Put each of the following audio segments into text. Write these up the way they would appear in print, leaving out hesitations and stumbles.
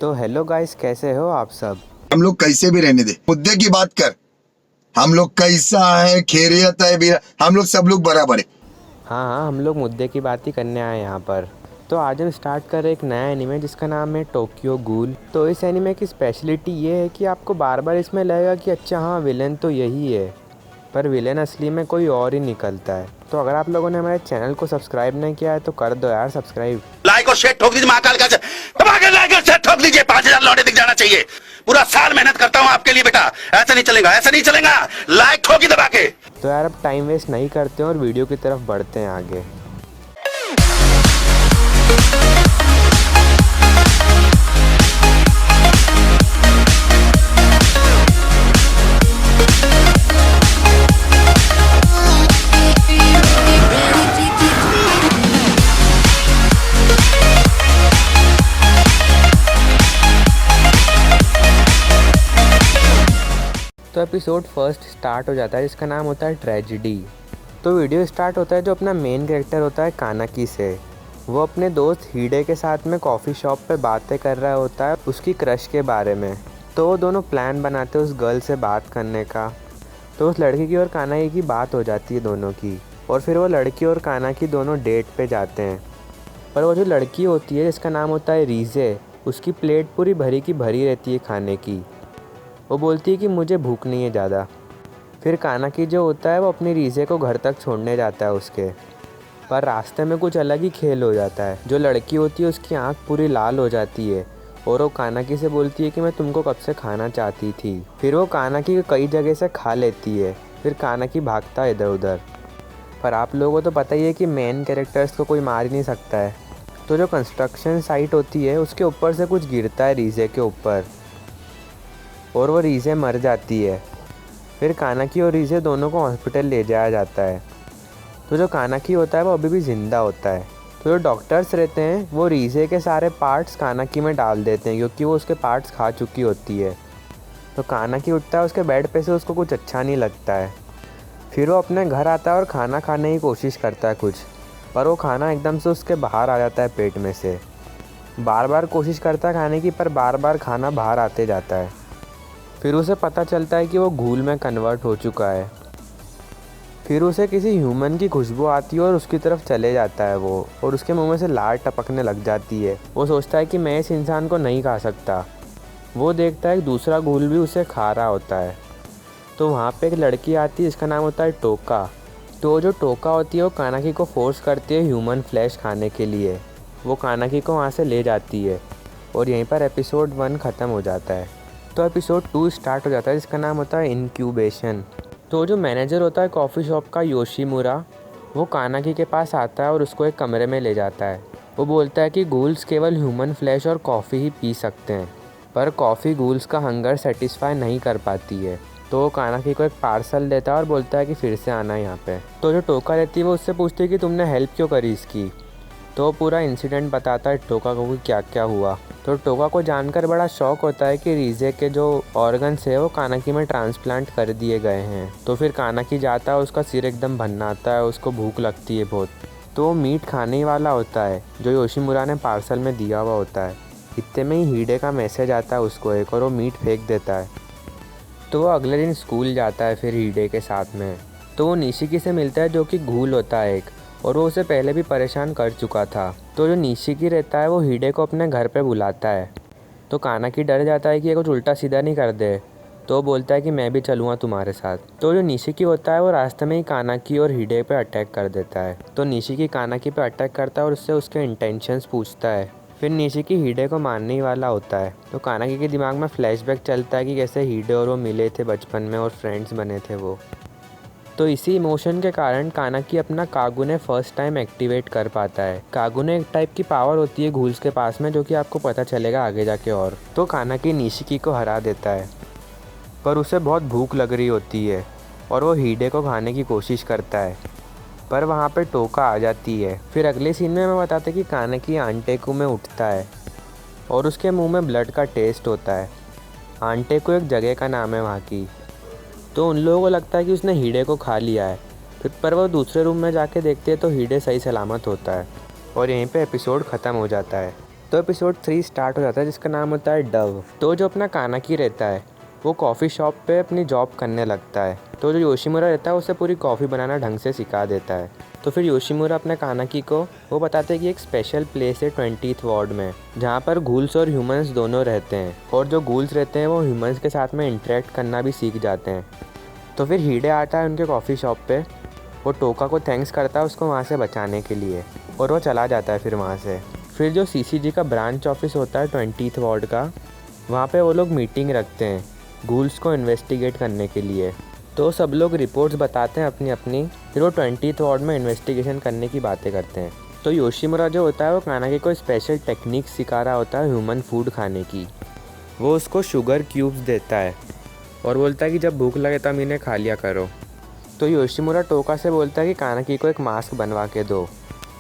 तो hello guys, कैसे हो आप सब। हम लोग कैसे भी रहने दे, मुद्दे की बात कर। हम लोग कैसा है, खैरियत है भी, हम लोग सब लोग बराबर है। हाँ हाँ, हम लोग मुद्दे की बात ही करने आए हैं यहाँ पर। तो आज हम स्टार्ट कर रहे हैं एक नया एनिमे जिसका नाम है टोक्यो गूल। तो इस एनिमे की स्पेशलिटी ये है कि आपको बार बार इसमें लगेगा कि अच्छा हाँ, विलेन तो यही है, पर विलेन असली में कोई और ही निकलता है। तो अगर आप लोगों ने हमारे चैनल को सब्सक्राइब नहीं किया है तो कर दो यार सब्सक्राइब। लाइक और शेयर ठोक दीजिए, महाकाल का दबा के लाइक और शेयर ठोक दीजिए। 5,000 लौटे दिख जाना चाहिए। पूरा साल मेहनत करता हूं आपके लिए बेटा, ऐसा नहीं चलेगा, ऐसा नहीं चलेगा। लाइक ठोकी दबा के। तो यार अब टाइम वेस्ट नहीं करते हैं और वीडियो की तरफ बढ़ते हैं आगे। तो एपिसोड फर्स्ट स्टार्ट हो जाता है जिसका नाम होता है ट्रेजिडी। तो वीडियो स्टार्ट होता है जो अपना मेन कैरेक्टर होता है कानाकी से। वो अपने दोस्त हीडे के साथ में कॉफ़ी शॉप पे बातें कर रहा होता है उसकी क्रश के बारे में। तो वो दोनों प्लान बनाते हैं उस गर्ल से बात करने का। तो उस लड़की की और कानाकी की बात हो जाती है दोनों की, और फिर वो लड़की और कानाकी दोनों डेट पे जाते हैं। पर वो जो लड़की होती है जिसका नाम होता है रीजे, उसकी प्लेट पूरी भरी की भरी रहती है खाने की। वो बोलती है कि मुझे भूख नहीं है ज़्यादा। फिर कानाकी जो होता है वो अपनी रीजे को घर तक छोड़ने जाता है उसके, पर रास्ते में कुछ अलग ही खेल हो जाता है। जो लड़की होती है उसकी आंख पूरी लाल हो जाती है और वो कानाकी से बोलती है कि मैं तुमको कब से खाना चाहती थी। फिर वो कानाकी को कई जगह से खा लेती है। फिर कानाकी भागता है इधर उधर। पर आप लोगों को तो पता ही है कि मेन कैरेक्टर्स को कोई मार ही नहीं सकता है। तो जो कंस्ट्रक्शन साइट होती है उसके ऊपर से कुछ गिरता है रीजे के ऊपर और वो रीजे मर जाती है। फिर कानाकी और रीजे दोनों को हॉस्पिटल ले जाया जाता है। तो जो कानाकी होता है वो अभी भी ज़िंदा होता है। तो जो डॉक्टर्स रहते हैं वो रीजे के सारे पार्ट्स कानाकी में डाल देते हैं क्योंकि वो उसके पार्ट्स खा चुकी होती है। तो कानाकी उठता है उसके बेड पे से, उसको कुछ अच्छा नहीं लगता है। फिर वो अपने घर आता है और खाना खाने की कोशिश करता है कुछ, पर वो खाना एकदम से उसके बाहर आ जाता है पेट में से। बार बार कोशिश करता है खाने की, पर बार बार खाना बाहर आते जाता है। फिर उसे पता चलता है कि वो घूल में कन्वर्ट हो चुका है। फिर उसे किसी ह्यूमन की खुशबू आती है और उसकी तरफ चले जाता है वो, और उसके मुंह में से लार टपकने लग जाती है। वो सोचता है कि मैं इस इंसान को नहीं खा सकता। वो देखता है कि दूसरा घूल भी उसे खा रहा होता है। तो वहाँ पे एक लड़की आती है जिसका नाम होता है टोका। तो जो टोका होती है वो कानाकी को फोर्स करती है ह्यूमन फ्लैश खाने के लिए। वो कानाकी को वहाँ से ले जाती है और यहीं पर एपिसोड 1 ख़त्म हो जाता है। तो एपिसोड 2 स्टार्ट हो जाता है जिसका नाम होता है इनक्यूबेशन। तो जो मैनेजर होता है कॉफ़ी शॉप का योशीमुरा, वो कानाकी के पास आता है और उसको एक कमरे में ले जाता है। वो बोलता है कि गूल्स केवल ह्यूमन फ्लैश और कॉफ़ी ही पी सकते हैं, पर कॉफ़ी गूल्स का हंगर सेटिस्फाई नहीं कर पाती है। तो वो कानाकी को एक पार्सल देता है और बोलता है कि फिर से आना है यहाँ पे। तो जो टोका रहती है वो उससे पूछती है कि तुमने हेल्प क्यों करी इसकी। तो वो पूरा इंसिडेंट बताता है टोका को कि क्या क्या हुआ। तो टोका को जानकर बड़ा शौक होता है कि रीजे के जो ऑर्गन्स है वो कानाकी में ट्रांसप्लांट कर दिए गए हैं। तो फिर कानाकी जाता है, उसका सिर एकदम भन्ना आता है, उसको भूख लगती है बहुत। तो वो मीट खाने ही वाला होता है जो योशीमुरा ने पार्सल में दिया हुआ होता है। इतने में ही हीडे का मैसेज आता है उसको एक, और वो मीट फेंक देता है। तो वो अगले दिन स्कूल जाता है फिर हीडे के साथ में। तो वो निशिकी से मिलता है जो कि घूल होता है एक, और वो उसे पहले भी परेशान कर चुका था। तो जो निशिकी रहता है वो हीडे को अपने घर पे बुलाता है। तो कानाकी डर जाता है कि ये कुछ उल्टा सीधा नहीं कर दे। तो वो बोलता है कि मैं भी चलूँगा तुम्हारे साथ। तो जो निशिकी होता है वो रास्ते में ही कानाकी और हीडे पे अटैक कर देता है। तो निशिकी कानाकी पे अटैक करता है और उससे उसके इंटेंशंस पूछता है। फिर निशिकी हीडे को मारने ही वाला होता है। तो कानाकी के दिमाग में फ्लैशबैक चलता है कि कैसे हीडे और वो मिले थे बचपन में और फ्रेंड्स बने थे वो। तो इसी इमोशन के कारण कानाकी अपना कागुने फर्स्ट टाइम एक्टिवेट कर पाता है। कागुने एक टाइप की पावर होती है घूल्स के पास में, जो कि आपको पता चलेगा आगे जाके। और तो कानाकी निशिकी को हरा देता है, पर उसे बहुत भूख लग रही होती है और वो हीडे को खाने की कोशिश करता है, पर वहाँ पे टोका आ जाती है। फिर अगले सीन में मैं बताते कि कानाकी आंटेकू में उठता है और उसके मुँह में ब्लड का टेस्ट होता है। आंटेकू एक जगह का नाम है वहाँ की। तो उन लोगों को लगता है कि उसने हीडे को खा लिया है। फिर पर वो दूसरे रूम में जाके देखते हैं तो हीडे सही सलामत होता है और यहीं पे एपिसोड ख़त्म हो जाता है। तो एपिसोड 3 स्टार्ट हो जाता है जिसका नाम होता है डव। तो जो अपना कानाकी रहता है वो कॉफ़ी शॉप पे अपनी जॉब करने लगता है। तो जो योशिमुरा रहता है उसे पूरी कॉफ़ी बनाना ढंग से सिखा देता है। तो फिर योशिमुरा अपने कानाकी को वो बताते हैं कि एक स्पेशल प्लेस है 20th वार्ड में जहाँ पर गूल्स और ह्यूमंस दोनों रहते हैं, और जो गूल्स रहते हैं वो ह्यूमंस के साथ में इंटरेक्ट करना भी सीख जाते हैं। तो फिर हीडे आता है उनके कॉफ़ी शॉप पे, वो टोका को थैंक्स करता है उसको वहाँ से बचाने के लिए, और वो चला जाता है फिर वहाँ से। फिर जो सीसीजी का ब्रांच ऑफिस होता है 20th वार्ड का, वहाँ पे वो लोग मीटिंग रखते हैं गूल्स को इन्वेस्टिगेट करने के लिए। तो सब लोग रिपोर्ट्स बताते हैं अपनी अपनी, फिर वो 20th वार्ड में इन्वेस्टिगेशन करने की बातें करते हैं। तो योशिमुरा जो होता है वो कानाकी को स्पेशल टेक्निक सिखा रहा होता है ह्यूमन फूड खाने की। वो उसको शुगर क्यूब्स देता है और बोलता है कि जब भूख लगे तब इन्हें खा लिया करो। तो योशिमुरा टोका से बोलता है कि कानाकी को एक मास्क बनवा के दो।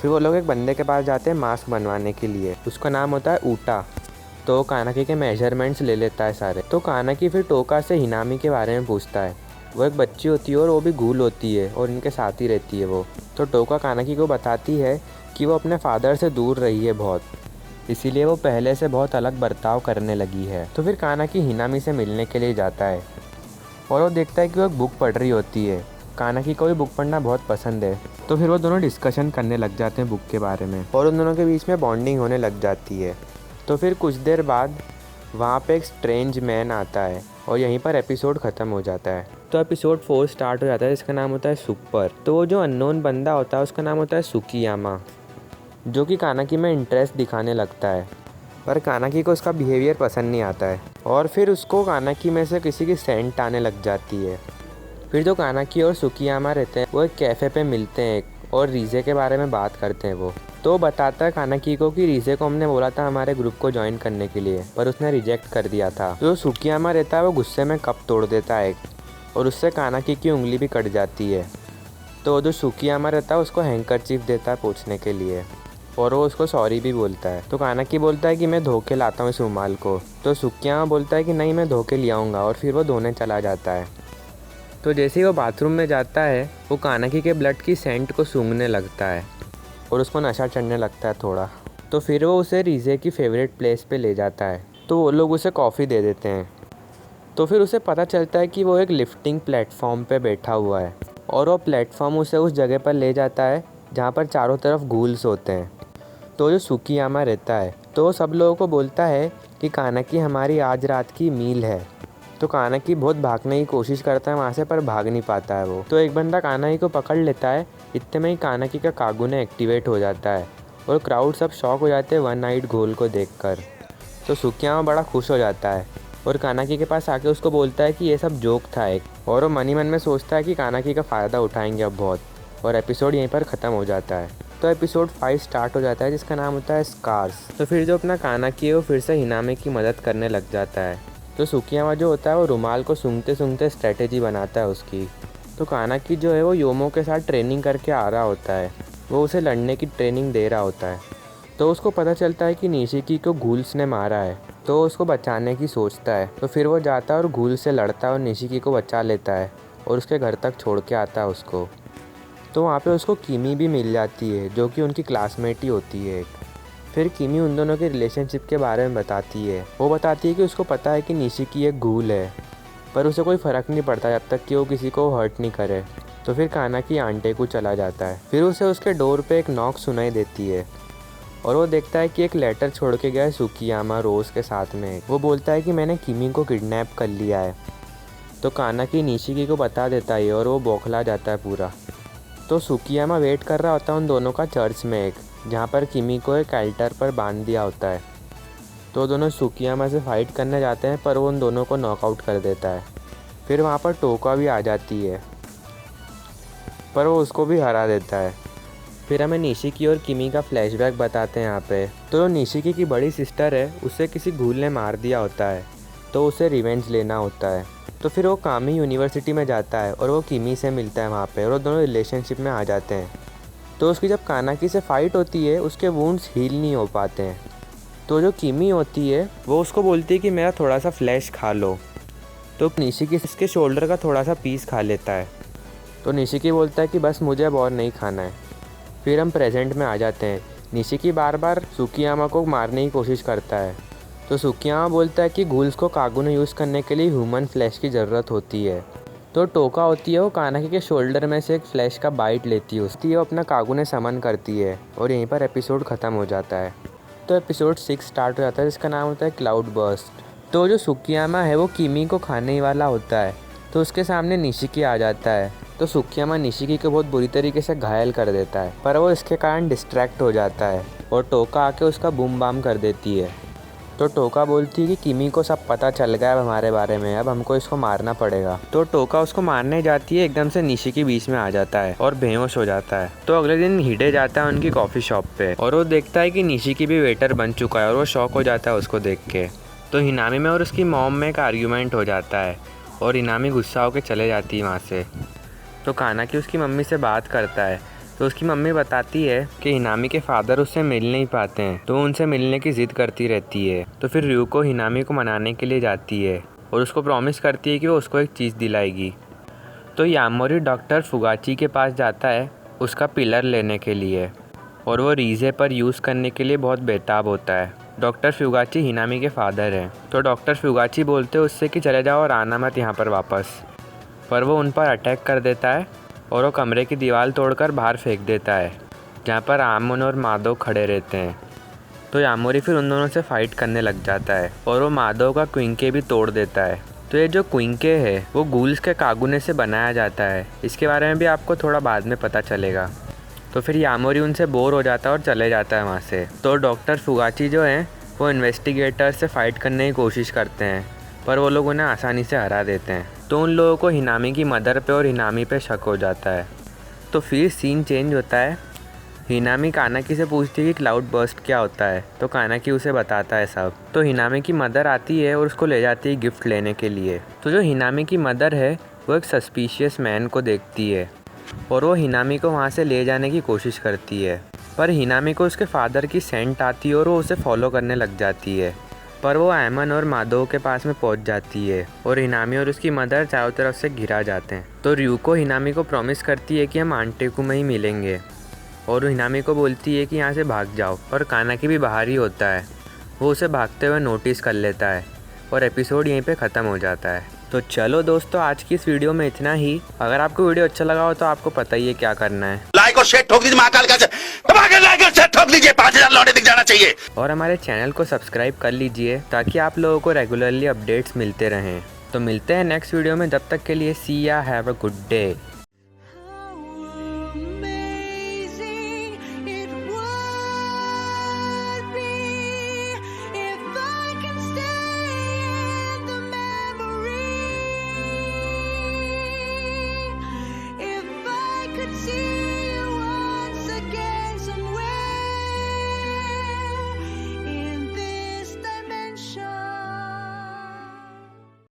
फिर वो लोग एक बंदे के पास जाते हैं मास्क बनवाने के लिए, उसका नाम होता है ऊटा। तो कानाकी के मेजरमेंट्स ले लेता है सारे। तो कानाकी फिर टोका से हिनामी के बारे में पूछता है। वो एक बच्ची होती है और वो भी गूल होती है और इनके साथ ही रहती है वो। तो टोका कानाकी को बताती है कि वो अपने फादर से दूर रही है बहुत, इसीलिए वो पहले से बहुत अलग बर्ताव करने लगी है। तो फिर कानाकी हिनामी से मिलने के लिए जाता है और वो देखता है कि वो एक बुक पढ़ रही होती है। कानाकी को भी बुक पढ़ना बहुत पसंद है। तो फिर वो दोनों डिस्कशन करने लग जाते हैं बुक के बारे में और उन दोनों के बीच में बॉन्डिंग होने लग जाती है। तो फिर कुछ देर बाद वहाँ पे एक स्ट्रेंज मैन आता है और यहीं पर एपिसोड ख़त्म हो जाता है। तो एपिसोड 4 स्टार्ट हो जाता है जिसका नाम होता है सुपर। तो वो जो अननोन बंदा होता है उसका नाम होता है सुकियामा, जो कि कानाकी में इंटरेस्ट दिखाने लगता है, पर कानाकी को उसका बिहेवियर पसंद नहीं आता है और फिर उसको कानाकी में से किसी की सेंट आने लग जाती है। फिर जो कानाकी और सुकियामा रहते हैं वो एक कैफ़े पे मिलते हैं और रीजे के बारे में बात करते हैं वो। तो बताता है कानाकी को कि रीजे को हमने बोला था हमारे ग्रुप को ज्वाइन करने के लिए, पर उसने रिजेक्ट कर दिया था। जो सुकियामा रहता है वो गुस्से में कप तोड़ देता है और उससे कानाकी की उंगली भी कट जाती है। तो जो सुकियामा रहता है उसको हैंकरचीफ देता है पोंछने के लिए और वो उसको सॉरी भी बोलता है। तो कानाकी बोलता है कि मैं धो के लाता हूँ इस रुमाल को। तो सुकियामा बोलता है कि नहीं, मैं धो के ले आऊँगा, और फिर वो धोने चला जाता है। तो जैसे ही वो बाथरूम में जाता है वो कानाकी के ब्लड की सेंट को सूंघने लगता है और उसको नशा चढ़ने लगता है थोड़ा। तो फिर वो उसे रीजे की फेवरेट प्लेस पे ले जाता है। तो वो लोग उसे कॉफ़ी दे देते हैं। तो फिर उसे पता चलता है कि वो एक लिफ्टिंग प्लेटफॉर्म पे बैठा हुआ है और वो प्लेटफॉर्म उसे उस जगह पर ले जाता है जहाँ पर चारों तरफ गूल्स होते हैं। तो जो सुकियामा रहता है तो वो सब लोगों को बोलता है कि कानाकी हमारी आज रात की मील है। तो कानाकी बहुत भागने की कोशिश करता है वहाँ से, पर भाग नहीं पाता है वो। तो एक बंदा कानाकी को पकड़ लेता है। इतने में ही कानाकी का कागुने एक्टिवेट हो जाता है और क्राउड सब शॉक हो जाते हैं वन आइड घोल को देखकर। तो सुकियामा बड़ा खुश हो जाता है और कानाकी के पास आके उसको बोलता है कि ये सब जोक था एक, और वो मनी मन में सोचता है कि कानाकी का फ़ायदा उठाएंगे अब बहुत, और एपिसोड यहीं पर ख़त्म हो जाता है। तो एपिसोड 5 स्टार्ट हो जाता है जिसका नाम होता है स्कार्स। तो फिर जो अपना कानाकी है वो फिर से हिनामी की मदद करने लग जाता है। तो सुकियामा जो होता है वो रुमाल को सूंघते सूंघते स्ट्रेटेजी बनाता है उसकी। तो कानाकी जो है वो योमो के साथ ट्रेनिंग करके आ रहा होता है, वो उसे लड़ने की ट्रेनिंग दे रहा होता है। तो उसको पता चलता है कि निशिकी को गूल्स ने मारा है, तो उसको बचाने की सोचता है। तो फिर वो जाता है और गूल से लड़ता है और निशिकी को बचा लेता है और उसके घर तक छोड़ के आता है उसको। तो वहाँ पे उसको किमी भी मिल जाती है जो कि उनकी क्लासमेट ही होती है। फिर किमी उन दोनों के रिलेशनशिप के बारे में बताती है। वो बताती है कि उसको पता है कि निशिकी एक गूल है, पर उसे कोई फ़र्क नहीं पड़ता जब तक कि वो किसी को हर्ट नहीं करे। तो फिर कानाकी आंटे को चला जाता है। फिर उसे उसके डोर पे एक नॉक सुनाई देती है और वो देखता है कि एक लेटर छोड़ के गया है सुकियामा रोज़ के साथ में। वो बोलता है कि मैंने किमी को किडनैप कर लिया है। तो कानाकी निशिकी को बता देता है और वो बौखला जाता है पूरा। तो सुकियामा वेट कर रहा होता है उन दोनों का चर्च में एक, जहाँ पर किमी को एक अल्टर पर बांध दिया होता है। तो दोनों सुकियामा से फाइट करने जाते हैं पर वो उन दोनों को नॉकआउट कर देता है। फिर वहाँ पर टोका भी आ जाती है पर वो उसको भी हरा देता है। फिर हमें निशिकी और किमी का फ्लैशबैक बताते हैं यहाँ पे। तो निशिकी की बड़ी सिस्टर है, उसे किसी घूल ने मार दिया होता है, तो उसे रिवेंज लेना होता है। तो फिर वो कामी यूनिवर्सिटी में जाता है और वो किमी से मिलता है वहाँ पे और वो दोनों रिलेशनशिप में आ जाते हैं। तो उसकी जब कानाकी से फाइट होती है उसके वुंड्स हील नहीं हो पाते हैं। तो जो किमी होती है वो उसको बोलती है कि मेरा थोड़ा सा फ्लैश खा लो। तो निशिकी इसके शोल्डर का थोड़ा सा पीस खा लेता है। तो निशिकी बोलता है कि बस मुझे अब और नहीं खाना है। फिर हम प्रेजेंट में आ जाते हैं निशिकी बार बार सुकियामा को मारने की कोशिश करता है। तो सुकियामा बोलता है कि घूल्स को कागुने यूज़ करने के लिए ह्यूमन फ्लैश की ज़रूरत होती है। तो टोका होती है वो कानाकी के शोल्डर में से एक फ्लैश का बाइट लेती है, उसकी वो अपना कागुने समन करती है और यहीं पर एपिसोड ख़त्म हो जाता है। तो एपिसोड 6 स्टार्ट हो जाता है जिसका नाम होता है क्लाउड बर्स्ट। तो जो सुकियामा है वो किमी को खाने ही वाला होता है, तो उसके सामने निशिकी आ जाता है। तो सुकियामा निशिकी को बहुत बुरी तरीके से घायल कर देता है, पर वो इसके कारण डिस्ट्रैक्ट हो जाता है और टोका आके उसका बूम बाम कर देती है। तो टोका बोलती है कि किमी को सब पता चल गया अब हमारे बारे में, अब हमको इसको मारना पड़ेगा। तो टोका उसको मारने जाती है, एकदम से निशिकी बीच में आ जाता है और बेहोश हो जाता है। तो अगले दिन हिडे जाता है उनकी कॉफ़ी शॉप पे और वो देखता है कि निशिकी भी वेटर बन चुका है और वो शॉक हो जाता है उसको देख के। तो हिनामी में और उसकी मॉम में एक आर्ग्यूमेंट हो जाता है और हिनामी गुस्सा होकर चले जाती है वहाँ से। तो कानाकी उसकी मम्मी से बात करता है, तो उसकी मम्मी बताती है कि हिनामी के फादर उससे मिल नहीं पाते हैं, तो उनसे मिलने की ज़िद करती रहती है। तो फिर ryuko हिनामी को मनाने के लिए जाती है और उसको प्रॉमिस करती है कि वो उसको एक चीज़ दिलाएगी। तो यामोरी डॉक्टर फुगाची के पास जाता है उसका पिलर लेने के लिए और वो रीज़े पर यूज़ करने के लिए बहुत बेताब होता है। डॉक्टर फुगाची हिनामी के फादर हैं। तो डॉक्टर फुगाची बोलते हैं उससे कि चले जाओ और आना मत यहाँ पर वापस, पर वो उन पर अटैक कर देता है और वो कमरे की दीवार तोड़कर बाहर फेंक देता है जहाँ पर आमोन और माधव खड़े रहते हैं। तो यामोरी फिर उन दोनों से फाइट करने लग जाता है और वो माधव का क्विंके भी तोड़ देता है। तो ये जो क्विंके है वो घूल्स के कागुने से बनाया जाता है, इसके बारे में भी आपको थोड़ा बाद में पता चलेगा। तो फिर यामोरी उनसे बोर हो जाता है और चले जाता है वहाँ से। तो डॉक्टर फुगाची जो हैं वो इन्वेस्टिगेटर से फाइट करने की कोशिश करते हैं, पर वो लोग उन्हें आसानी से हरा देते हैं। तो उन लोगों को हिनामी की मदर पे और हिनामी पे शक हो जाता है। तो फिर सीन चेंज होता है। हिनामी कानाकी से पूछती है कि क्लाउड बर्स्ट क्या होता है, तो कानाकी उसे बताता है सब। तो हिनामी की मदर आती है और उसको ले जाती है गिफ्ट लेने के लिए। तो जो हिनामी की मदर है वो एक सस्पिशियस मैन को देखती है और वो हिनामी को वहाँ से ले जाने की कोशिश करती है, पर हिनामी को उसके फादर की सेंट आती है और वो उसे फॉलो करने लग जाती है। पर वो एमन और माधव के पास में पहुंच जाती है और हिनामी और उसकी मदर चारों तरफ से घिरा जाते हैं। तो ryuko हिनामी को प्रॉमिस करती है कि हम आंटेकू में ही मिलेंगे और हिनामी को बोलती है कि यहाँ से भाग जाओ, और कानाकी भी बाहर ही होता है। वो उसे भागते हुए नोटिस कर लेता है और एपिसोड यहीं पे ख़त्म हो जाता है। तो चलो दोस्तों, आज की इस वीडियो में इतना ही। अगर आपको वीडियो अच्छा लगा हो तो आपको पता ही है क्या करना है, लाइक और शेयर ठोक दीजिए महाकाल का लाइक और शेयर ठोक दीजिए, 5000 लौटे दिख जाना चाहिए। और हमारे चैनल को सब्सक्राइब कर लीजिए ताकि आप लोगों को रेगुलरली अपडेट्स मिलते रहें। तो मिलते हैं नेक्स्ट वीडियो में, जब तक के लिए सी या हैव अ गुड डे।